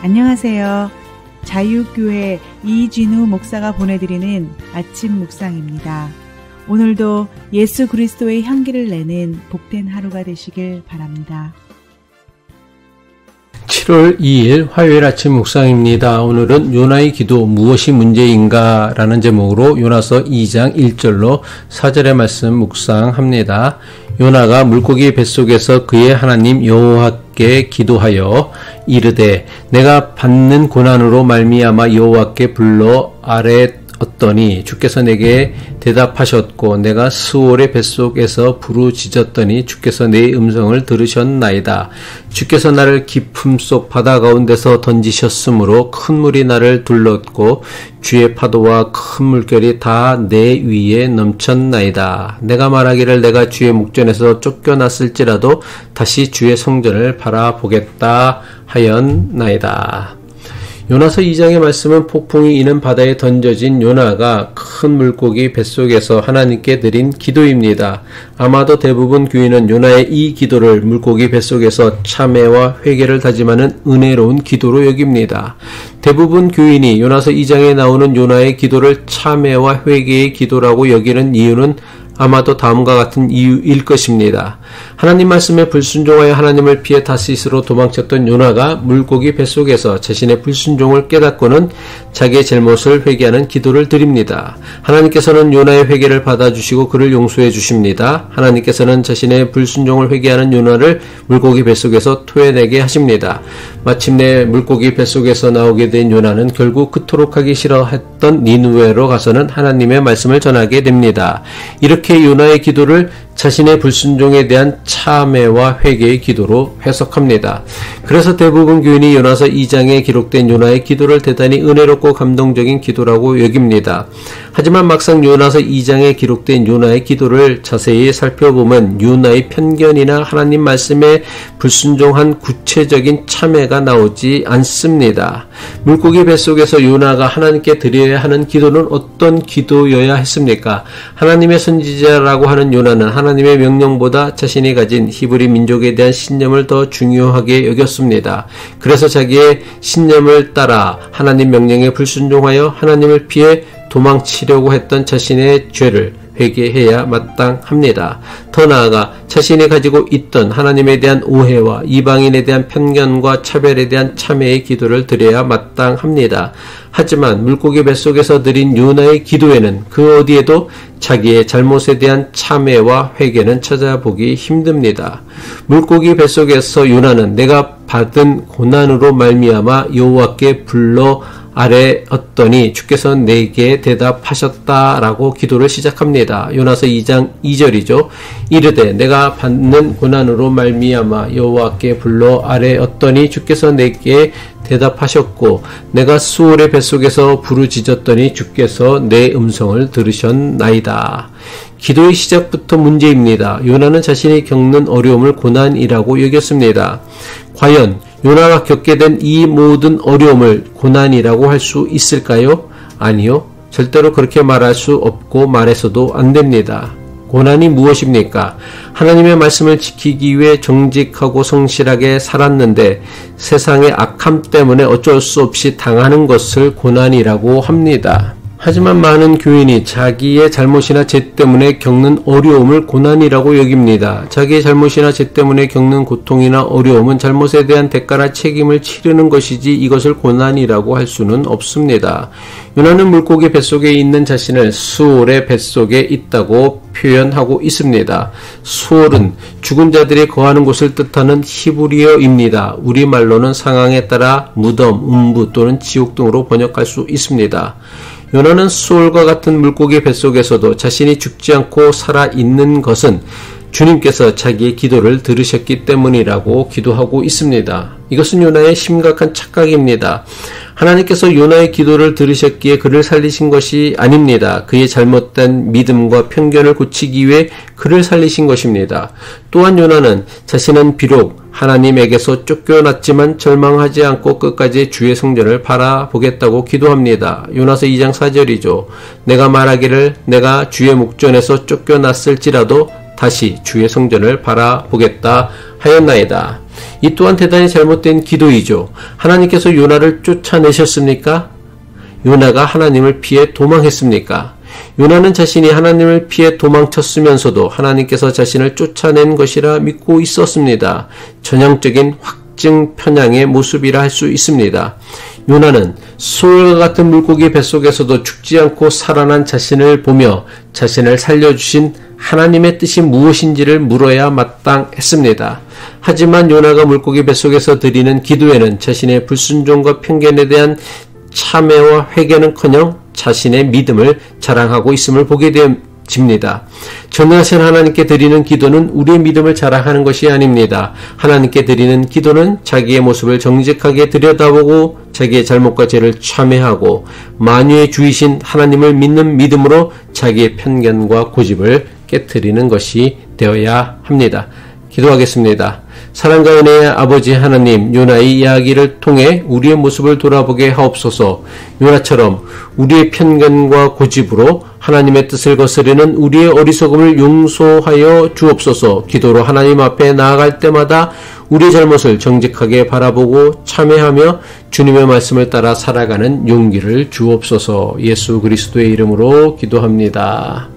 안녕하세요. 자유교회 이진우 목사가 보내드리는 아침 묵상입니다. 오늘도 예수 그리스도의 향기를 내는 복된 하루가 되시길 바랍니다. 7월 2일 화요일 아침 묵상입니다. 오늘은 요나의 기도 무엇이 문제인가 라는 제목으로 요나서 2장 1절로 4절의 말씀 묵상합니다. 요나가 물고기 뱃속에서 그의 하나님 여호와께 기도하여 이르되 내가 받는 고난으로 말미암아 여호와께 불러 아뢰었더니 주께서 내게 대답하셨고 내가 스올의 뱃속에서 부르짖었더니 주께서 내 음성을 들으셨나이다. 주께서 나를 깊음 속 바다 가운데서 던지셨으므로 큰 물이 나를 둘렀고 주의 파도와 큰 물결이 다 내 위에 넘쳤나이다. 내가 말하기를 내가 주의 목전에서 쫓겨났을지라도 다시 주의 성전을 바라보겠다 하였나이다. 요나서 2장의 말씀은 폭풍이 이는 바다에 던져진 요나가 큰 물고기 뱃속에서 하나님께 드린 기도입니다. 아마도 대부분 교인은 요나의 이 기도를 물고기 뱃속에서 참회와 회개를 다짐하는 은혜로운 기도로 여깁니다. 대부분 교인이 요나서 2장에 나오는 요나의 기도를 참회와 회개의 기도라고 여기는 이유는 아마도 다음과 같은 이유일 것입니다. 하나님 말씀에 불순종하여 하나님을 피해 다시스로 도망쳤던 요나가 물고기 뱃속에서 자신의 불순종을 깨닫고는 자기의 잘못을 회개하는 기도를 드립니다. 하나님께서는 요나의 회개를 받아주시고 그를 용서해 주십니다. 하나님께서는 자신의 불순종을 회개하는 요나를 물고기 뱃속에서 토해내게 하십니다. 마침내 물고기 뱃속에서 나오게 된 요나는 결국 그토록 하기 싫어했던 니느웨로 가서는 하나님의 말씀을 전하게 됩니다. 이렇게 요나의 기도를 자신의 불순종에 대한 참회와 회개의 기도로 해석합니다. 그래서 대부분 교인이 요나서 2장에 기록된 요나의 기도를 대단히 은혜롭고 감동적인 기도라고 여깁니다. 하지만 막상 요나서 2장에 기록된 요나의 기도를 자세히 살펴보면 요나의 편견이나 하나님 말씀에 불순종한 구체적인 참회가 나오지 않습니다. 물고기 뱃속에서 요나가 하나님께 드려야 하는 기도는 어떤 기도여야 했습니까? 하나님의 선지자라고 하는 요나는 하나님의 명령보다 자신이 가진 히브리 민족에 대한 신념을 더 중요하게 여겼습니다. 그래서 자기의 신념을 따라 하나님 명령에 불순종하여 하나님을 피해 도망치려고 했던 자신의 죄를 회개해야 마땅합니다. 더 나아가 자신이 가지고 있던 하나님에 대한 오해와 이방인에 대한 편견과 차별에 대한 참회의 기도를 드려야 마땅합니다. 하지만 물고기 뱃속에서 드린 요나의 기도에는 그 어디에도 자기의 잘못에 대한 참회와 회개는 찾아보기 힘듭니다. 물고기 뱃속에서 요나는 내가 받은 고난으로 말미암아 여호와께 불러 아뢰었더니 주께서 내게 대답하셨다라고 기도를 시작합니다. 요나서 2장 2절이죠. 이르되 내가 받는 고난으로 말미암아 여호와께 불러 아뢰었더니 주께서 내게 대답하셨고 내가 스올의 뱃속에서 부르짖었더니 주께서 내 음성을 들으셨나이다. 기도의 시작부터 문제입니다. 요나는 자신이 겪는 어려움을 고난이라고 여겼습니다. 과연 요나가 겪게 된 이 모든 어려움을 고난이라고 할 수 있을까요? 아니요. 절대로 그렇게 말할 수 없고 말해서도 안 됩니다. 고난이 무엇입니까? 하나님의 말씀을 지키기 위해 정직하고 성실하게 살았는데 세상의 악함 때문에 어쩔 수 없이 당하는 것을 고난이라고 합니다. 하지만 많은 교인이 자기의 잘못이나 죄 때문에 겪는 어려움을 고난이라고 여깁니다. 자기의 잘못이나 죄 때문에 겪는 고통이나 어려움은 잘못에 대한 대가나 책임을 치르는 것이지 이것을 고난이라고 할 수는 없습니다. 요나는 물고기 뱃속에 있는 자신을 스올의 뱃속에 있다고 표현하고 있습니다. 스올은 죽은 자들이 거하는 곳을 뜻하는 히브리어입니다. 우리말로는 상황에 따라 무덤, 음부 또는 지옥 등으로 번역할 수 있습니다. 요나는 스올과 같은 물고기 뱃속에서도 자신이 죽지 않고 살아있는 것은 주님께서 자기의 기도를 들으셨기 때문이라고 기도하고 있습니다. 이것은 요나의 심각한 착각입니다. 하나님께서 요나의 기도를 들으셨기에 그를 살리신 것이 아닙니다. 그의 잘못된 믿음과 편견을 고치기 위해 그를 살리신 것입니다. 또한 요나는 자신은 비록 하나님에게서 쫓겨났지만 절망하지 않고 끝까지 주의 성전을 바라보겠다고 기도합니다. 요나서 2장 4절이죠. 내가 말하기를 내가 주의 목전에서 쫓겨났을지라도 다시 주의 성전을 바라보겠다 하였나이다. 이 또한 대단히 잘못된 기도이죠. 하나님께서 요나를 쫓아내셨습니까? 요나가 하나님을 피해 도망했습니까? 요나는 자신이 하나님을 피해 도망쳤으면서도 하나님께서 자신을 쫓아낸 것이라 믿고 있었습니다. 전형적인 확증 편향의 모습이라 할 수 있습니다. 요나는 소울과 같은 물고기 뱃속에서도 죽지 않고 살아난 자신을 보며 자신을 살려주신 하나님의 뜻이 무엇인지를 물어야 마땅했습니다. 하지만 요나가 물고기 뱃속에서 드리는 기도에는 자신의 불순종과 편견에 대한 참회와 회개는커녕 자신의 믿음을 자랑하고 있음을 보게 됩니다. 전능하신 하나님께 드리는 기도는 우리의 믿음을 자랑하는 것이 아닙니다. 하나님께 드리는 기도는 자기의 모습을 정직하게 들여다보고 자기의 잘못과 죄를 참회하고 만유의 주이신 하나님을 믿는 믿음으로 자기의 편견과 고집을 깨트리는 것이 되어야 합니다. 기도하겠습니다. 사랑과 은혜의 아버지 하나님, 요나의 이야기를 통해 우리의 모습을 돌아보게 하옵소서. 요나처럼 우리의 편견과 고집으로 하나님의 뜻을 거스르는 우리의 어리석음을 용서하여 주옵소서. 기도로 하나님 앞에 나아갈 때마다 우리의 잘못을 정직하게 바라보고 참회하며 주님의 말씀을 따라 살아가는 용기를 주옵소서. 예수 그리스도의 이름으로 기도합니다.